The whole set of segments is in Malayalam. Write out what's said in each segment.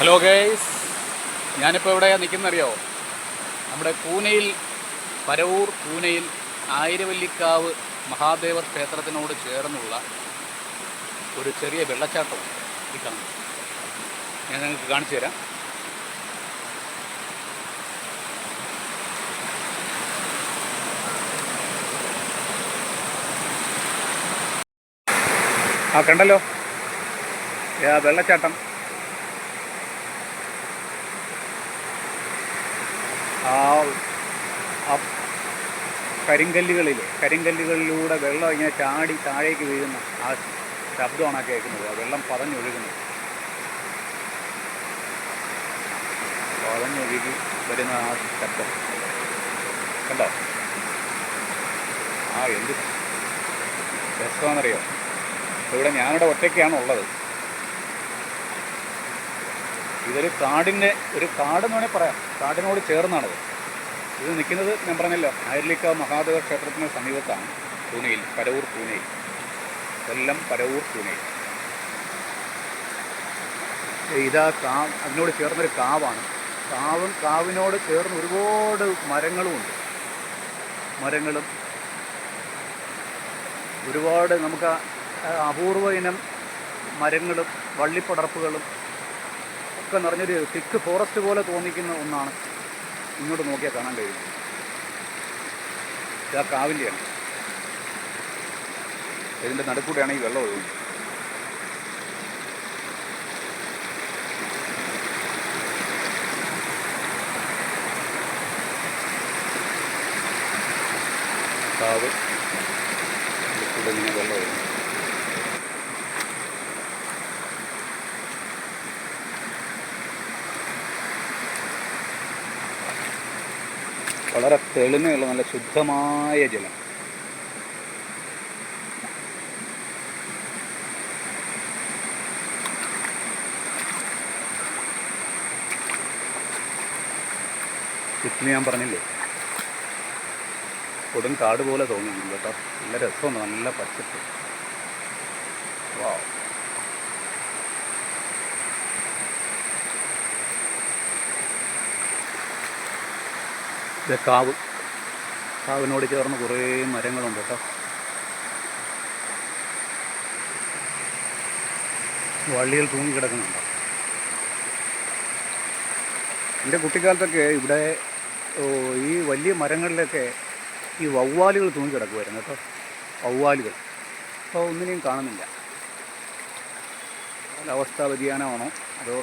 ഹലോ ഗൈസ്, ഞാനിപ്പോൾ എവിടെയാണ് നിൽക്കുന്നറിയോ? നമ്മുടെ പൂനെയിൽ, പരവൂർ പൂനെയിൽ ആയിരവല്ലിക്കാവ് മഹാദേവർ ക്ഷേത്രത്തിനോട് ചേർന്നുള്ള ഒരു ചെറിയ വെള്ളച്ചാട്ടം ഈ കാണുന്നു. ഞാൻ നിങ്ങൾക്ക് കാണിച്ചു തരാം. കണ്ടല്ലോ വെള്ളച്ചാട്ടം. കരിങ്കല്ലുകളിലൂടെ വെള്ളം ഇങ്ങനെ ചാടി താഴേക്ക് വീഴുന്ന ആ ശബ്ദമാണ് കേൾക്കുന്നത്. ആ വെള്ളം പതഞ്ഞൊഴുകുന്നത്, പതഞ്ഞൊഴുകി വരുന്ന ആ ശബ്ദം കണ്ടോ? എന്ത് രസമാണെന്നറിയോ? ഇവിടെ ഞാനിവിടെ ഒറ്റയ്ക്കാണ് ഉള്ളത്. ഇതൊരു ഒരു കാടെന്ന് വേണമെങ്കിൽ പറയാം. കാടിനോട് ചേർന്നാണത് ഇത് നിൽക്കുന്നത്. ഞാൻ പറഞ്ഞല്ലോ, ആയിരവല്ലിക്കാവ് മഹാദേവ ക്ഷേത്രത്തിന് സമീപത്താണ്. പൂനെയിൽ, പരവൂർ പൂനെയിൽ, കൊല്ലം പരവൂർ പൂനെയിൽ. അതിനോട് ചേർന്നൊരു കാവാണ്. കാവിനോട് ചേർന്ന് ഒരുപാട് മരങ്ങളുമുണ്ട്. ഒരുപാട് നമുക്ക് അപൂർവ ഇനം മരങ്ങളും വള്ളിപ്പടർപ്പുകളും ഒക്കെ നിറഞ്ഞൊരു തിക്ക് ഫോറസ്റ്റ് പോലെ തോന്നിക്കുന്ന ഒന്നാണ്. ഇങ്ങോട്ട് നോക്കിയാൽ കാണാൻ കഴിയും. ഇത് ആ കാവിൻ്റെയാണ്. ഇതിൻ്റെ നടുക്കൂടെയാണ് ഈ വെള്ളം ഒഴുകുന്നത്. കാവ് നടുക്കൂടെ ഇങ്ങനെ വെള്ളം ഒഴുകുന്നു. വളരെ തെളിമയുള്ള നല്ല ശുദ്ധമായ ജലം. ചുറ്റിന് ഞാൻ പറഞ്ഞില്ലേ, കൊടും കാട് പോലെ തോന്നുന്നു കേട്ടോ. നല്ല രസമുണ്ട്, നല്ല പച്ചപ്പ്. വാവ്. ഇത് കാവിനോട് ചേർന്ന് കുറേ മരങ്ങളുണ്ട് കേട്ടോ. വള്ളികൾ തൂങ്ങിക്കിടക്കുന്നുണ്ടോ? എൻ്റെ കുട്ടിക്കാലത്തൊക്കെ ഇവിടെ ഈ വലിയ മരങ്ങളിലൊക്കെ ഈ വവ്വാലുകൾ തൂങ്ങിക്കിടക്കുമായിരുന്നു കേട്ടോ. വവ്വാലുകൾ അപ്പോൾ ഒന്നിനെയും കാണുന്നില്ല. കാലാവസ്ഥാ വ്യതിയാനമാണോ അതോ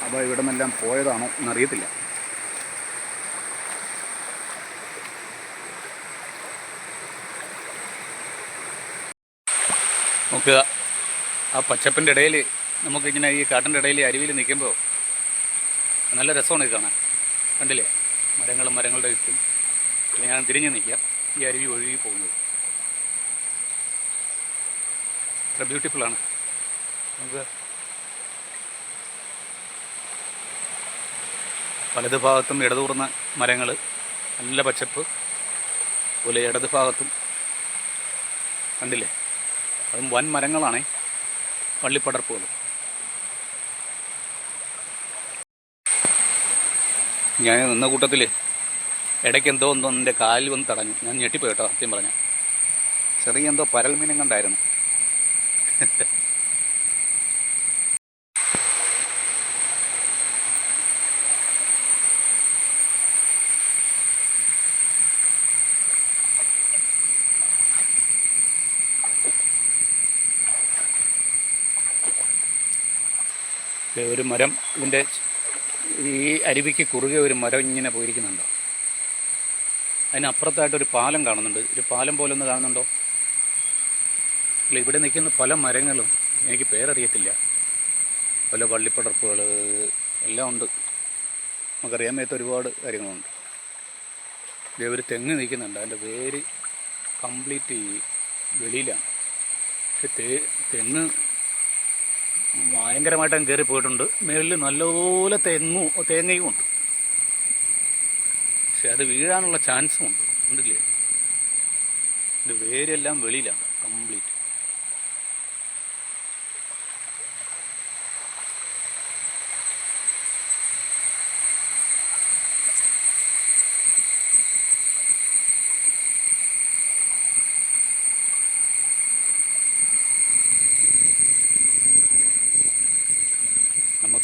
അപ്പോൾ ഇവിടെ നിന്നെല്ലാം പോയതാണോ എന്നറിയത്തില്ല. നോക്കുക, ആ പച്ചപ്പിൻ്റെ ഇടയിൽ നമുക്കിങ്ങനെ ഈ കാട്ടിൻ്റെ ഇടയിൽ അരുവിയിൽ നിൽക്കുമ്പോൾ നല്ല രസമാണ് ഇത് കാണാൻ. കണ്ടില്ലേ, മരങ്ങളുടെ ചുറ്റും. ഞാൻ തിരിഞ്ഞ് നിൽക്കാം, ഈ അരുവി ഒഴുകി പോകുന്നത്. അത്ര ബ്യൂട്ടിഫുള്ളാണ്. നമുക്ക് വലതു ഭാഗത്തും ഇടതൂർന്ന മരങ്ങൾ, നല്ല പച്ചപ്പ് പോലെ. ഇടത് ഭാഗത്തും കണ്ടില്ലേ, അതും വൻ മരങ്ങളാണ്, വള്ളിപ്പടർപ്പുകൾ. ഞാൻ നിന്ന കൂട്ടത്തിൽ ഇടയ്ക്ക് എന്തോ എൻ്റെ കാലിൽ വന്ന് തടഞ്ഞു. ഞാൻ ഞെട്ടിപ്പോയി കേട്ടോ, സത്യം പറഞ്ഞാൽ. ചെറിയ എന്തോ പരൽമീനം കണ്ടായിരുന്നു. ഒരു മരം, ഇതിൻ്റെ ഈ അരുവിക്ക് കുറുകെ ഒരു മരം ഇങ്ങനെ പോയിരിക്കുന്നുണ്ടോ? അതിനപ്പുറത്തായിട്ടൊരു പാലം കാണുന്നുണ്ട്. ഒരു പാലം പോലെ ഒന്ന് കാണുന്നുണ്ടോ? അല്ല, ഇവിടെ നിൽക്കുന്ന പല മരങ്ങളും എനിക്ക് പേരറിയത്തില്ല. പല വള്ളിപ്പടർപ്പുകൾ എല്ലാം ഉണ്ട്. നമുക്കറിയാൻ മേത്ത ഒരുപാട് കാര്യങ്ങളുണ്ട്. ഇതേ ഒരു തെങ്ങ് നിൽക്കുന്നുണ്ട്. അതിൻ്റെ വേര് കംപ്ലീറ്റ് വെളിയിലാണ്. തെങ്ങ് ഭയങ്കരമായിട്ട് അങ്ങ് കയറി പോയിട്ടുണ്ട്. മുകളിൽ നല്ലപോലെ തേങ്ങയും ഉണ്ട്. പക്ഷെ അത് വീഴാനുള്ള ചാൻസും ഉണ്ട്. ഉണ്ടല്ലേ, ഇതിൻ്റെ വേരെല്ലാം വെളിയിലാണ് കംപ്ലീറ്റ്.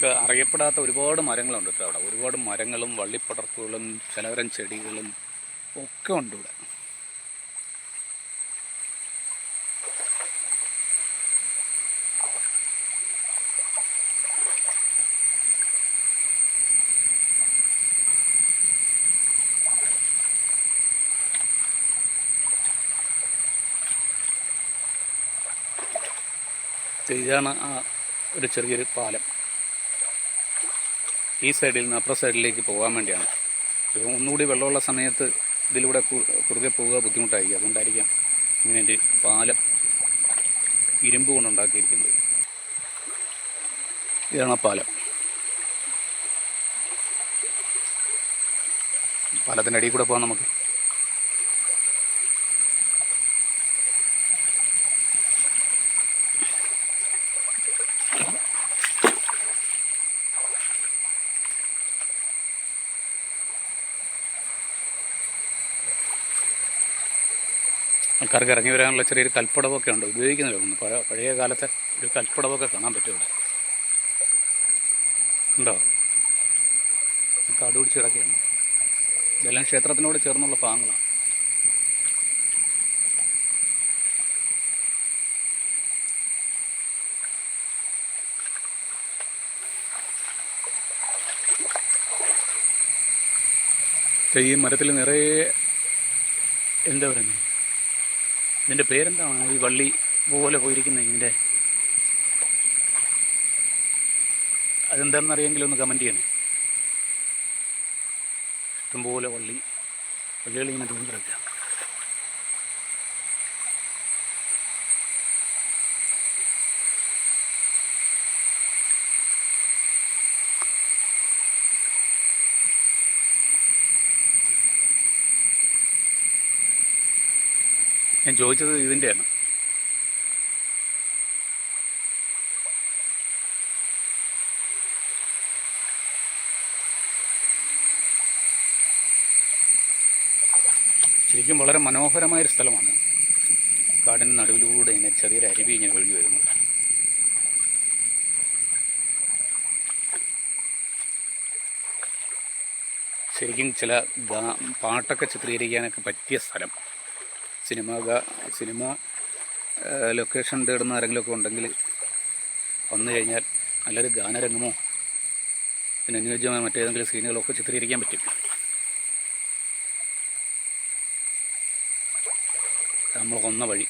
നമുക്ക് അറിയപ്പെടാത്ത ഒരുപാട് മരങ്ങളുണ്ട് കേട്ടോ അവിടെ. ഒരുപാട് മരങ്ങളും വള്ളിപ്പടർപ്പുകളും ചിലതരം ചെടികളും ഒക്കെ ഉണ്ട് ഇവിടെ. ഇതാണ് ആ ഒരു ചെറിയൊരു പാലം. ഈ സൈഡിൽ നിന്ന് അപ്പുറ സൈഡിലേക്ക് പോകാൻ വേണ്ടിയാണ്. ഒന്നുകൂടി വെള്ളമുള്ള സമയത്ത് ഇതിലൂടെ കുറുകെ പോവുക ബുദ്ധിമുട്ടായിരിക്കും. അതുകൊണ്ടായിരിക്കാം ഇങ്ങനെ ഒരു പാലം ഇരുമ്പ് കൊണ്ടുണ്ടാക്കിയിരിക്കുന്നത്. ഇതാണ് ആ പാലം. പാലത്തിൻ്റെ അടിയിൽ കൂടെ പോകാം നമുക്ക്. ആൾക്കാർക്ക് ഇറങ്ങി വരാനുള്ള ചെറിയൊരു കൽപ്പടവൊക്കെ ഉണ്ട്. ഉപയോഗിക്കുന്നില്ല. പഴയ കാലത്തെ ഒരു കൽപ്പടവൊക്കെ കാണാൻ പറ്റും ഇവിടെ. ഉണ്ടോ? കാട് പിടിച്ച് കിടക്കുകയാണ്. ഇതെല്ലാം ക്ഷേത്രത്തിനോട് ചേർന്നുള്ള ഭാഗങ്ങളാണ്. ഈ മരത്തിൽ നിറയെ എന്താ പറയുന്നത്, ഇതിൻ്റെ പേരെന്താണ്? ഈ വള്ളി പോലെ പോയിരിക്കുന്നത് ഇതിൻ്റെ അതെന്താണെന്ന് അറിയെങ്കിലും ഒന്ന് കമൻറ്റ് ചെയ്യണേ. ഇഷ്ടംപോലെ വള്ളികളിങ്ങനെ തൂങ്ങി കിടക്കുക. ഞാൻ ചോദിച്ചത് ഇതിൻ്റെയാണ്. ശരിക്കും വളരെ മനോഹരമായൊരു സ്ഥലമാണ്. കാടിന് നടുവിലൂടെ ഇങ്ങനെ ചെറിയൊരു അരുവി ഇങ്ങനെ ഒഴുകി വരുന്നത്. ശരിക്കും ചില പാട്ടൊക്കെ ചിത്രീകരിക്കാനൊക്കെ പറ്റിയ സ്ഥലം. സിനിമ ലൊക്കേഷൻ തേടുന്ന ആരെങ്കിലുമൊക്കെ ഉണ്ടെങ്കിൽ വന്നു കഴിഞ്ഞാൽ നല്ലൊരു ഗാനരംഗമോ ഇതിനനുയോജ്യമായ മറ്റേതെങ്കിലും സീനുകളൊക്കെ ചിത്രീകരിക്കാൻ പറ്റും. നമ്മൾ വന്ന വഴി.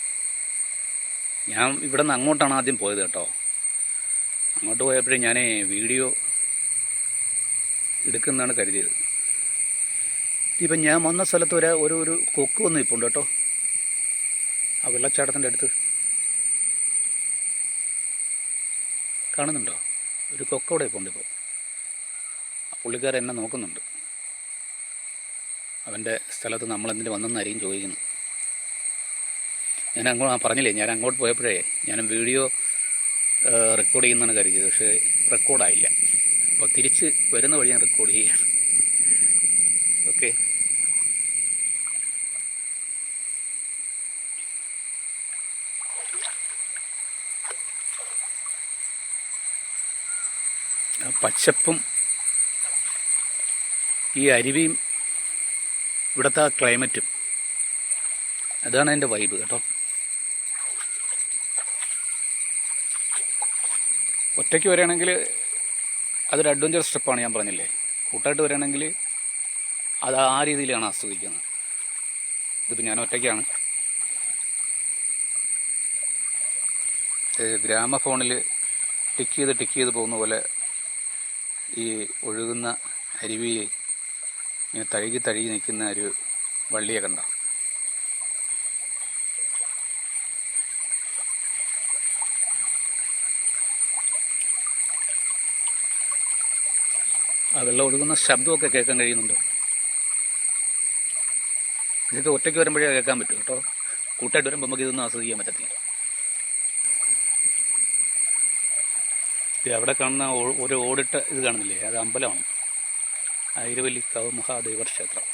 ഞാൻ ഇവിടെ നിന്ന് അങ്ങോട്ടാണ് ആദ്യം പോയത് കേട്ടോ. അങ്ങോട്ട് പോയപ്പോഴേ ഞാൻ വീഡിയോ എടുക്കുന്നതാണ് കരുതിയത്. ഇപ്പം ഞാൻ വന്ന സ്ഥലത്ത് ഒരു കൊക്ക് വന്ന് ഇപ്പുണ്ട് കേട്ടോ. ആ വെള്ളച്ചാട്ടത്തിൻ്റെ അടുത്ത് കാണുന്നുണ്ടോ? ഒരു കൊക്കവിടെ ഇപ്പോൾ ഉണ്ട്. ഇപ്പോൾ പുള്ളിക്കാരൻ എന്നെ നോക്കുന്നുണ്ട്. അവൻ്റെ സ്ഥലത്ത് നമ്മളെന്തിന് വന്നെന്നായിരിക്കും ചോദിക്കുന്നത്. പറഞ്ഞില്ലേ, ഞാൻ അങ്ങോട്ട് പോയപ്പോഴേ ഞാൻ വീഡിയോ റെക്കോർഡ് ചെയ്യുന്നതാണ് കരുതിയത്. പക്ഷേ റെക്കോർഡായില്ല. അപ്പോൾ തിരിച്ച് വരുന്ന വഴി ഞാൻ റെക്കോർഡ് ചെയ്യുകയാണ്. ഓക്കെ. പച്ചപ്പും ഈ അരുവിയും ഇവിടുത്തെ ആ ക്ലൈമറ്റും, അതാണ് എൻ്റെ വൈബ് കേട്ടോ. ഒറ്റയ്ക്ക് വരികയാണെങ്കിൽ അതൊരു അഡ്വഞ്ചർ സ്റ്റെപ്പാണ്, ഞാൻ പറഞ്ഞില്ലേ. കൂട്ടായിട്ട് വരികയാണെങ്കിൽ അത് ആ രീതിയിലാണ് ആസ്വദിക്കുന്നത്. ഇതിപ്പോൾ ഞാൻ ഒറ്റയ്ക്കാണ്. ഗ്രാമഫോണിൽ ടിക്ക് ചെയ്ത് പോകുന്ന പോലെ ഈ ഒഴുകുന്ന അരുവിയെ ഇങ്ങനെ തഴുകി നിൽക്കുന്ന ഒരു വള്ളിയെ കണ്ടോ. ആ വെള്ളം ഒഴുകുന്ന ശബ്ദമൊക്കെ കേൾക്കാൻ കഴിയുന്നുണ്ട്. ഇതൊക്കെ ഒറ്റയ്ക്ക് വരുമ്പോഴേ കേൾക്കാൻ പറ്റും കേട്ടോ. കൂട്ടായിട്ട് വരുമ്പോൾ നമുക്ക് ഇതൊന്നും ആസ്വദിക്കാൻ പറ്റത്തില്ല. അവിടെ കാണുന്ന ഒരു ഓടിട്ട ഇത് കാണുന്നില്ലേ, അത് അമ്പലമാണ്. ആയിരവല്ലിക്കാവ് മഹാദേവർ ക്ഷേത്രം.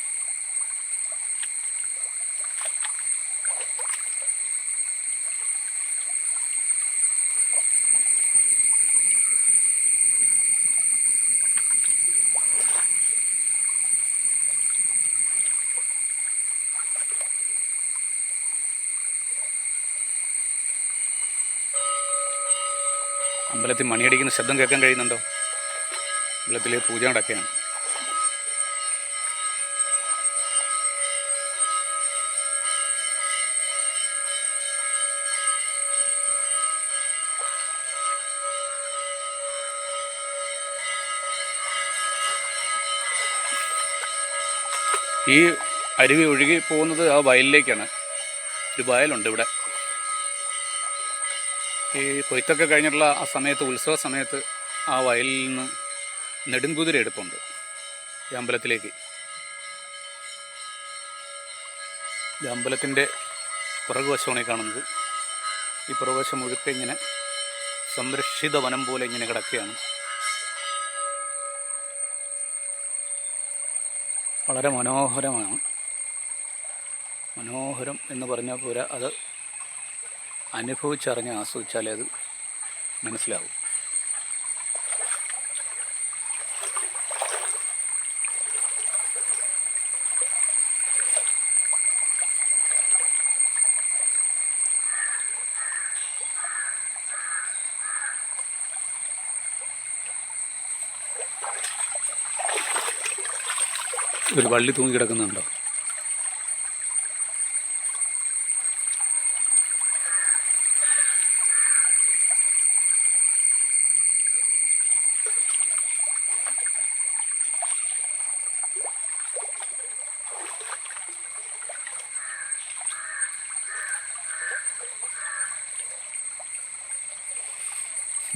അമ്പലത്തിൽ മണിയടിക്കുന്ന ശബ്ദം കേൾക്കാൻ കഴിയുന്നുണ്ടോ? അമ്പലത്തിൽ പൂജ നടക്കുകയാണ്. ഈ അരുവി ഒഴുകി പോകുന്നത് ആ വയലിലേക്കാണ്. ഒരു വയലുണ്ട് ഇവിടെ. ഈ കൊയ്ത്തൊക്കെ കഴിഞ്ഞിട്ടുള്ള ആ സമയത്ത്, ഉത്സവ സമയത്ത് ആ വയലിൽ നിന്ന് നെടുങ്കുതിര എടുപ്പുണ്ട് ഈ അമ്പലത്തിലേക്ക്. ഈ അമ്പലത്തിൻ്റെ പുറകുവശമാണ് ഈ കാണുന്നത്. ഈ പുറകുവശം മുഴുക്കെ ഇങ്ങനെ സംരക്ഷിത വനം പോലെ ഇങ്ങനെ കിടക്കുകയാണ്. വളരെ മനോഹരമാണ്. മനോഹരം എന്ന് പറഞ്ഞാൽ പോരാ, അത് അനുഭവിച്ചറിഞ്ഞ് ആസ്വദിച്ചാലേ അത് മനസ്സിലാവും. ഒരു വള്ളി തൂങ്ങി കിടക്കുന്നുണ്ടോ?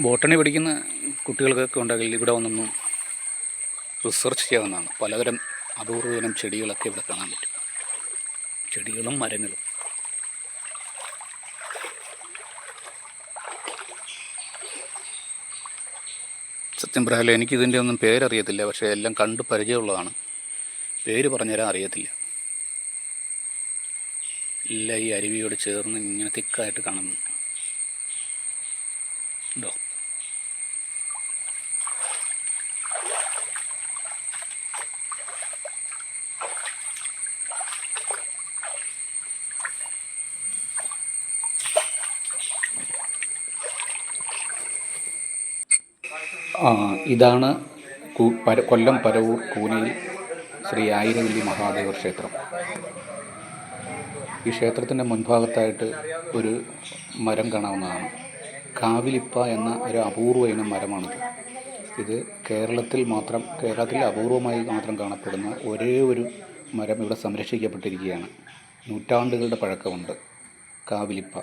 ബോട്ടണി പഠിക്കുന്ന കുട്ടികൾക്കൊക്കെ ഉണ്ടെങ്കിൽ ഇവിടെ ഒന്നൊന്നും റിസർച്ച് ചെയ്യാവുന്നതാണ്. പലതരം അപൂർവയിനം ചെടികളൊക്കെ ഇവിടെ കാണാൻ പറ്റും. ചെടികളും മരങ്ങളും. സത്യം പറയാലോ, എനിക്കിതിൻ്റെ ഒന്നും പേരറിയത്തില്ല. പക്ഷേ എല്ലാം കണ്ട് പരിചയമുള്ളതാണ്. പേര് പറഞ്ഞുതരാൻ അറിയത്തില്ല. എല്ലാം ഈ അരുവിയോട് ചേർന്ന് ഇങ്ങനെ തിക്കായിട്ട് കാണുന്നു ഉണ്ടോ? ഇതാണ് കൊല്ലം പരവൂർ കൂനയിൽ ശ്രീ ആയിരവല്ലി മഹാദേവ ക്ഷേത്രം. ഈ ക്ഷേത്രത്തിൻ്റെ മുൻഭാഗത്തായിട്ട് ഒരു മരം കാണാവുന്നതാണ്. കാവിലിപ്പ എന്ന ഒരു അപൂർവ ഇനം മരമാണിത്. ഇത് കേരളത്തിൽ അപൂർവമായി മാത്രം കാണപ്പെടുന്ന ഒരേ ഒരു മരം ഇവിടെ സംരക്ഷിക്കപ്പെട്ടിരിക്കുകയാണ്. നൂറ്റാണ്ടുകളുടെ പഴക്കമുണ്ട്. കാവിലിപ്പ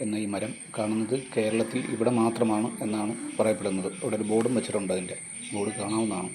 എന്ന ഈ മരം കാണുന്നത് കേരളത്തിൽ ഇവിടെ മാത്രമാണ് എന്നാണ് പറയപ്പെടുന്നത്. ഇവിടെ ഒരു ബോർഡും വെച്ചിട്ടുണ്ട്. അതിൻ്റെ ബോർഡ് കാണാവുന്നതാണ്.